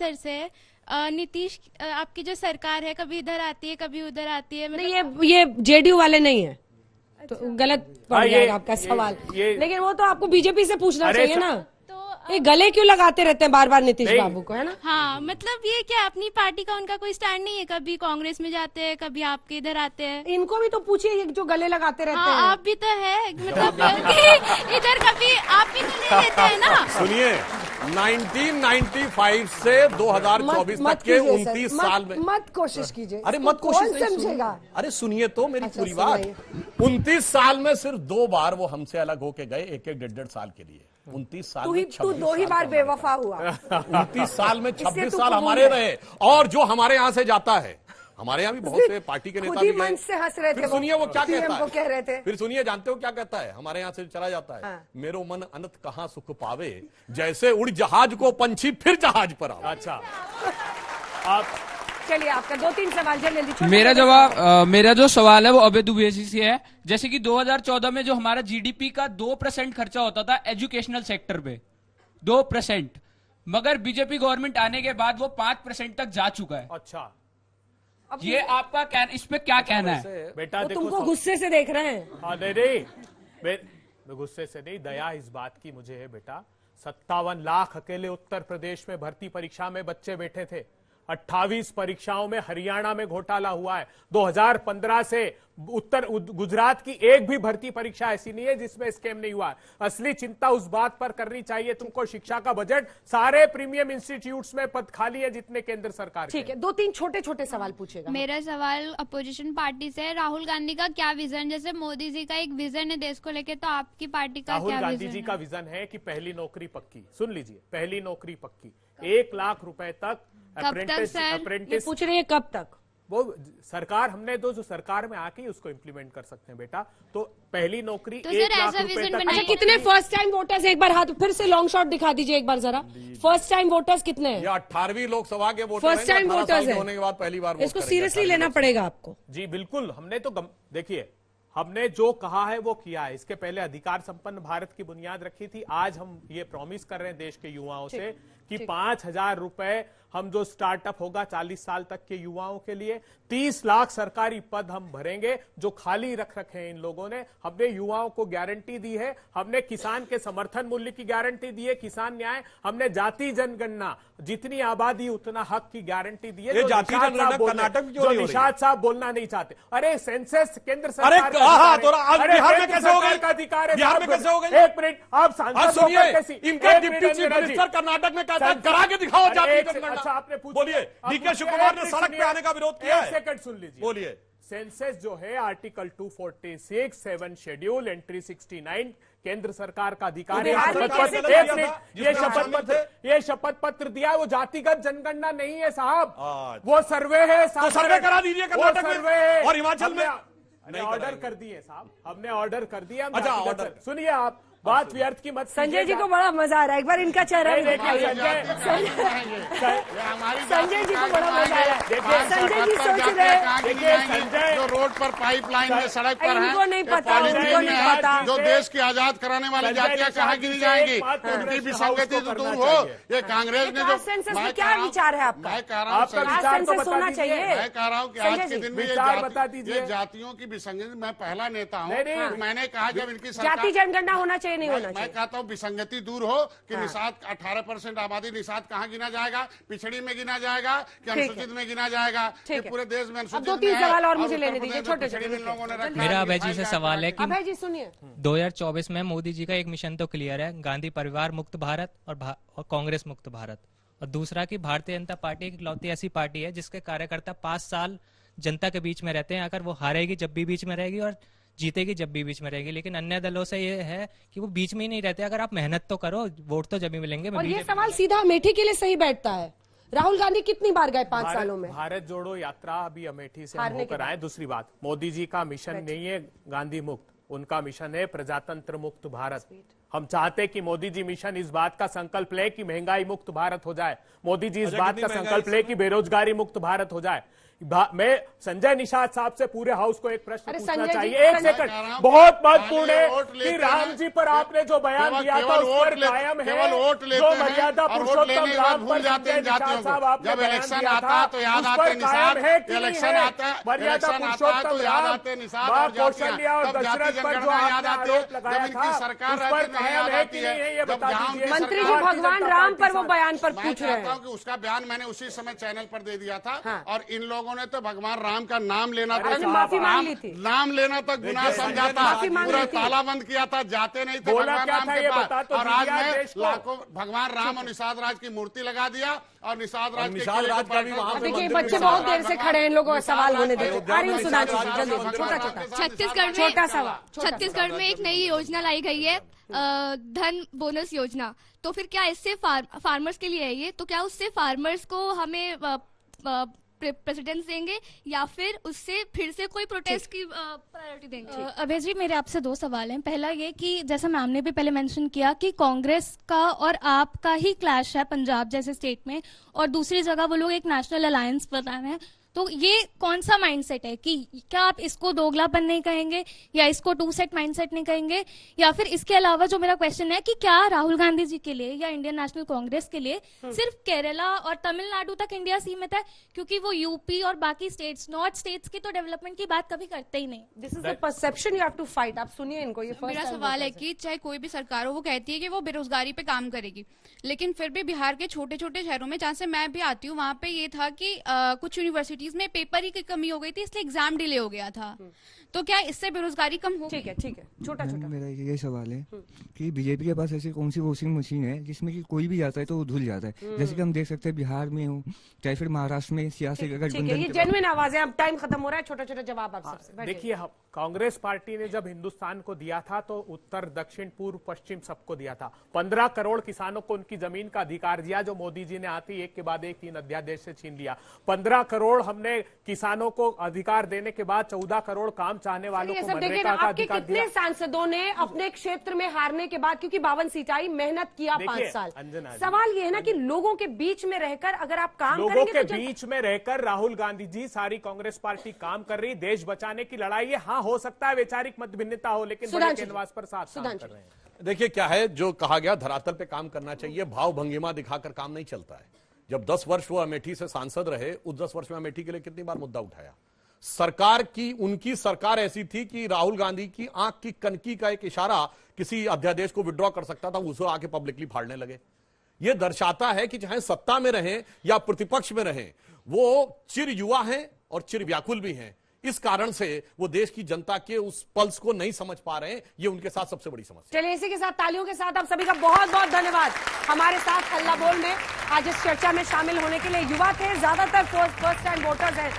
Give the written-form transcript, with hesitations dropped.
तरह से नीतीश आपकी जो सरकार है कभी इधर आती है कभी उधर आती है, नहीं ये जेडीयू वाले नहीं है, तो गलत पड़ जाएगा आपका सवाल। लेकिन वो तो आपको बीजेपी से पूछना चाहिए ना, ये गले क्यों लगाते रहते हैं बार बार नीतीश बाबू को, है ना? हाँ, मतलब ये क्या अपनी पार्टी का उनका कोई स्टैंड नहीं है, कभी कांग्रेस में जाते हैं कभी आपके इधर आते हैं। इनको भी तो पूछिए जो गले लगाते रहते हैं। आप भी तो है, मतलब इधर कभी आप भी तो नहीं लेते हैं ना। सुनिए, 1995 से 2024 तक के 29 साल में मत कोशिश कीजिए। अरे मत कोशिश समझेगा। अरे सुनिए तो मेरी पूरी बात। 29 साल में सिर्फ 2 बार वो हमसे अलग होके गए, एक 1.5 साल के लिए। 29 साल में तू 2 ही बार बेवफा हुआ। 29 साल में 26 साल हमारे रहे, और जो हमारे यहाँ से जाता है, हमारे यहाँ भी बहुत से पार्टी के नेता भी मंच से हंस रहे थे। फिर सुनिए वो क्या कहता है, कह रहे थे। फिर सुनिए, जानते हो क्या कहता है? हमारे यहाँ से चला जाता है, हाँ। मेरो मन अनंत कहाँ सुख पावे, जैसे उड़ जहाज को पंछी फिर जहाज पर आओ। अच्छा, आप चलिए आपका 2-3 सवाल जल्दी। मेरा जो सवाल है वो अवैध उबेसी से है। जैसे कि 2014 में जो हमारा जीडीपी का 2% खर्चा होता था एजुकेशनल सेक्टर पे, 2%, मगर बीजेपी गवर्नमेंट आने के बाद वो 5% तक जा चुका है। अच्छा, ये आपका इस पे क्या कहना है? बेटा देखो, तुमको गुस्से से देख रहे हैं। हाँ, नहीं, मैं गुस्से से नहीं, दया इस बात की मुझे है बेटा। 57 लाख अकेले उत्तर प्रदेश में भर्ती परीक्षा में बच्चे बैठे थे। 28 परीक्षाओं में हरियाणा में घोटाला हुआ है। 2015 से गुजरात की एक भी भर्ती परीक्षा ऐसी नहीं है जिसमें स्कैम नहीं हुआ है। असली चिंता उस बात पर करनी चाहिए तुमको, शिक्षा का बजट, सारे प्रीमियम इंस्टीट्यूट्स में पद खाली है जितने केंद्र सरकार के। ठीक है, 2-3 छोटे सवाल पूछेगा। मेरा सवाल अपोजिशन पार्टी से है, राहुल गांधी का क्या विजन? जैसे मोदी जी का एक विजन है देश को लेके, तो आपकी पार्टी का क्या विजन है? राहुल गांधी जी का विजन है कि पहली नौकरी पक्की। सुन लीजिए, पहली नौकरी पक्की, 1 लाख रुपए तक अप्रेंटिस। पूछ रही है कब तक? वो सरकार, हमने जो सरकार में आके उसको इम्प्लीमेंट कर सकते हैं बेटा। तो पहली नौकरी तो 1 लाख ऐसा रुपए विजन तक। अच्छा, कितने फर्स्ट टाइम वोटर्स, एक बार हाथ फिर से लॉन्ग शॉट दिखा दीजिए एक बार जरा। फर्स्ट टाइम वोटर्स कितने हैं? ये 18वीं लोकसभा के वोटर फर्स्ट टाइम वोटर्स है, होने के बाद पहली बार इसको सीरियसली लेना पड़ेगा आपको। जी बिल्कुल, हमने तो देखिए, हमने जो कहा है वो किया है। इसके पहले अधिकार संपन्न भारत की बुनियाद रखी थी। आज हम ये प्रॉमिस कर रहे हैं देश के युवाओं से कि 5,000 रुपए हम जो स्टार्टअप होगा 40 साल तक के युवाओं के लिए, 30 लाख सरकारी पद हम भरेंगे जो खाली रख रखे हैं इन लोगों ने। हमने युवाओं को गारंटी दी है, हमने किसान के समर्थन मूल्य की गारंटी दी है, किसान न्याय, हमने जाति जनगणना, जितनी आबादी उतना हक की गारंटी दी है। ये जाति जनगणना कर्नाटक में क्यों नहीं हो रही? निषाद साहब बोलना नहीं चाहते। अरे सेंसस केंद्र सरकार बिहार में कैसे हो गई? का अधिकार है। बिहार में कैसे हो गई? 1 मिनट, आप सांसद सुनिए, कैसी इनका डिप्टी चीफ मिनिस्टर कर्नाटक में कहता है करा के दिखाओ जाति जनगणना। अच्छा, आपने पूछा, बोलिए, डीके शिव कुमार ने सड़क पे आने का विरोध किया है। 1 सेकंड सुन लीजिए, बोलिए। सेंसस जो है आर्टिकल 246 7 शेड्यूल एंट्री 69 केंद्र सरकार का अधिकार है। ये शपथ पत्र दिया, वो जातिगत जनगणना नहीं है साहब, वो सर्वे है। तो सर्वे करा दीजिए कर्नाटक में और हिमाचल में। ऑर्डर कर दिए साहब, हमने ऑर्डर कर दिया। अच्छा, ऑर्डर सुनिए, आप बात व्यर्थ की मत। संजय जी को बड़ा मजा आ रहा है, एक बार इनका चेहरा दिखाइए। संजय जी को बड़ा मजा आ रहा है। संजय जी सोच रहे हैं जो रोड पर पाइपलाइन में सड़क पर है, उनको नहीं पता, उनको नहीं पता जो देश की आजाद कराने वाली जातियां कहाँ गिनी जाएंगी, उनकी विसंगति तो दूर हो। ये कांग्रेस ने जो सेंसस में क्या विचार है आपका? मैं कह रहा हूँ सेंसस होना चाहिए। मैं कह रहा हूँ कि आज के दिन में ये जातियों की विसंगति, मैं पहला नेता हूँ, मैंने कहा जब इनकी जाति जनगणना होना चाहिए, नहीं होना चाहिए। मैं कहता हूँ विसंगति दूर हो कि निषाद 18% आबादी निषाद कहाँ गिना जाएगा, पिछड़ी में गिना जाएगा कि अनुसूचित में गिना जाएगा, कि पूरे देश में अनुसूचित में है। 2-3 सवाल और मुझे लेने दीजिए, छोटे छोटे। मेरा अभय जी से सवाल है कि अभय जी सुनिए, 2024 में मोदी जी का एक मिशन तो क्लियर है, गांधी परिवार मुक्त भारत और कांग्रेस मुक्त भारत, और दूसरा कि भारतीय जनता पार्टी एक इकलौती ऐसी पार्टी है जिसके कार्यकर्ता 5 साल जनता के बीच में रहते हैं। अगर वो हारेगी जब भी बीच में रहेगी और जीतेगी जब भी बीच में रहेगी। लेकिन अन्य दलों से ये है कि वो बीच में ही नहीं रहते। अगर आप मेहनत तो करो, वोट तो जब भी मिलेंगे। और ये सवाल सीधा अमेठी के लिए सही बैठता है। राहुल गांधी कितनी बार गए 5 सालों में? भारत जोड़ो यात्रा अभी अमेठी से हम होकर आए। दूसरी बात, मोदी जी का मिशन नहीं है गांधी मुक्त, उनका मिशन है प्रजातंत्र मुक्त भारत। हम चाहते कि मोदी जी मिशन इस बात का संकल्प ले कि महंगाई मुक्त भारत हो जाए, मोदी जी इस बात का संकल्प ले कि बेरोजगारी मुक्त भारत हो जाए। मैं संजय निषाद साहब से पूरे हाउस को एक प्रश्न अरे पूछना संजय जी, चाहिए। एक संजय- सेकंड, बहुत महत्वपूर्ण है वोट लेते कि राम हैं। जी पर आपने जो बयान केवल- दिया था केवल उस वोट पर लेते- कायम है, केवल वोट लेते जो हैं मर्यादा और वोट पुरुषोत्तम लेने के बाद राम भूल पर जाते हैं संजय जातियों निषाद को। साहब आपने जब बयान इलेक्शन दिया आता था, है तो याद उस आते पर निषाद, कायम है कि नहीं इलेक्शन है? आता है, मर्यादा इलेक्शन आता है पुरुषोत्तम तो याद राम, आते निषाद मां और जातियां। कौशल्या और जब जाति दशरथ पर जो जनगणना याद आपने आती है, आरोप लगाया जब इनकी था, सरकार उस पर रहती नहीं कायम याद है आती कि नहीं है, ये जब बता जहां दीजिए। उनकी मंत्री जी सरकार- भगवान राम पर वो बयान पर मैं पूछ रहे चाहता हैं। हूं कि उसका बयान मैंने उसी समय चैनल पर दे दिया था हाँ। और इन लोगों ने तो भगवान राम का नाम लेना था, अरे माफी मांग ली थी। नाम लेना तो गुनाह समझा था, माफी मांग पूरा ली थी। ताला बंद किया था, जाते नहीं थे बोला भगवान क्या राम था के ये पास। बता तो और आज दीजिए मैं देश को। लाखों भगवान राम और निषाद राज की मूर्ति लगा दिया और निषाद राज के निषाद किले राज को का भी वहां पे देखिए मंदिर बच्चे में बहुत निषाद देर से खड़े हैं, इन लोगों का सवाल होने दीजिए। आ रही हूँ सुधांशु जी, जल्दी छोटा छोटा छत्तीसगढ़ में छोटा सवाल। छत्तीसगढ़ में एक नई योजना लाई गई है, धन बोनस योजना। तो फिर क्या इससे फार्मर्स के लिए है ये? तो क्या उससे फार्मर्स को हमें प्रेसिडेंस देंगे या फिर उससे फिर से कोई प्रोटेस्ट की प्रायोरिटी देंगे? अभय जी, मेरे आपसे दो सवाल हैं। पहला ये कि जैसा मैम ने भी पहले मेंशन किया कि कांग्रेस का और आपका ही क्लैश है पंजाब जैसे स्टेट में, और दूसरी जगह वो लोग एक नेशनल अलायंस बना रहे हैं। तो ये कौन सा माइंडसेट है कि क्या आप इसको दोगलापन नहीं कहेंगे या इसको टू सेट माइंडसेट नहीं कहेंगे? या फिर इसके अलावा जो मेरा क्वेश्चन है कि क्या राहुल गांधी जी के लिए या इंडियन नेशनल कांग्रेस के लिए सिर्फ केरला और तमिलनाडु तक इंडिया सीमित है? क्योंकि वो यूपी और बाकी स्टेट्स, नॉर्थ स्टेट्स की तो डेवलपमेंट की बात कभी करते ही नहीं। This is the perception you have to fight. आप सुनिए इनको। ये मेरा सवाल है कि चाहे कोई भी सरकार हो, वो कहती है कि वो बेरोजगारी पे काम करेगी, लेकिन फिर भी बिहार के छोटे छोटे शहरों में, जहाँ से मैं भी आती हूँ, वहाँ पे ये था कि कुछ यूनिवर्सिटीज में पेपर ही की कमी हो गई थी, इसलिए एग्जाम डिले हो गया था। तो क्या इससे बेरोजगारी कम हो? ठीक है छोटा छोटा। मेरा ये सवाल है कि बीजेपी के पास ऐसी कौन सी वॉशिंग मशीन है जिसमें कि कोई भी जाता है तो वो धुल जाता है? जैसे कि हम देख सकते हैं बिहार में हो चाहे फिर महाराष्ट्र में सियासी ठीक है, गठबंधन ये के जेन्युइन आवाज है। अब टाइम खत्म हो रहा है। छोटा छोटा जवाब आप सबसे। बैठिए। देखिए, कांग्रेस पार्टी ने जब हिंदुस्तान को दिया था तो उत्तर, दक्षिण, पूर्व, पश्चिम सबको दिया था। 15 करोड़ किसानों को उनकी जमीन का अधिकार दिया, जो मोदी जी ने आते ही एक के बाद एक 3 अध्यादेश से छीन लिया। 15 करोड़ हमने किसानों को अधिकार देने के बाद 14 करोड़ काम चाहने वालों ये को सब देखिए ना, मनरेगा का आपके अधिकार कितने दिया। सांसदों ने अपने क्षेत्र में हारने के बाद, क्योंकि 52 सीट आई, मेहनत किया 5 देखिए, साल। अंजना जी, सवाल ये है ना कि लोगों के बीच में रहकर अगर आप काम लोगों करेंगे के तो बीच में रहकर राहुल गांधी जी, सारी कांग्रेस पार्टी काम कर रही, देश बचाने की लड़ाई है। हाँ, हो सकता है वैचारिक मतभिन्नता हो, लेकिन बड़े कैनवास पर साथ काम कर रहे हैं। देखिए क्या है, जो कहा गया धरातल पे काम करना चाहिए, भाव भंगिमा दिखाकर काम नहीं चलता है। जब 10 वर्ष वो अमेठी से सांसद रहे, उस 10 वर्ष में अमेठी के लिए कितनी बार मुद्दा उठाया। सरकार की, उनकी सरकार ऐसी थी कि राहुल गांधी की आंख की कनकी का एक इशारा किसी अध्यादेश को विड्रॉ कर सकता था, उसे आके पब्लिकली फाड़ने लगे। यह दर्शाता है कि चाहे सत्ता में रहें या प्रतिपक्ष में रहें, वो चिर युवा हैं और चिर व्याकुल भी हैं। इस कारण से वो देश की जनता के उस पल्स को नहीं समझ पा रहे हैं। ये उनके साथ सबसे बड़ी समस्या। चलिए, इसी के साथ तालियों के साथ आप सभी का बहुत बहुत धन्यवाद। हमारे साथ हल्ला बोल में आज इस चर्चा में शामिल होने के लिए युवा थे, ज्यादातर फर्स्ट टाइम वोटर्स हैं।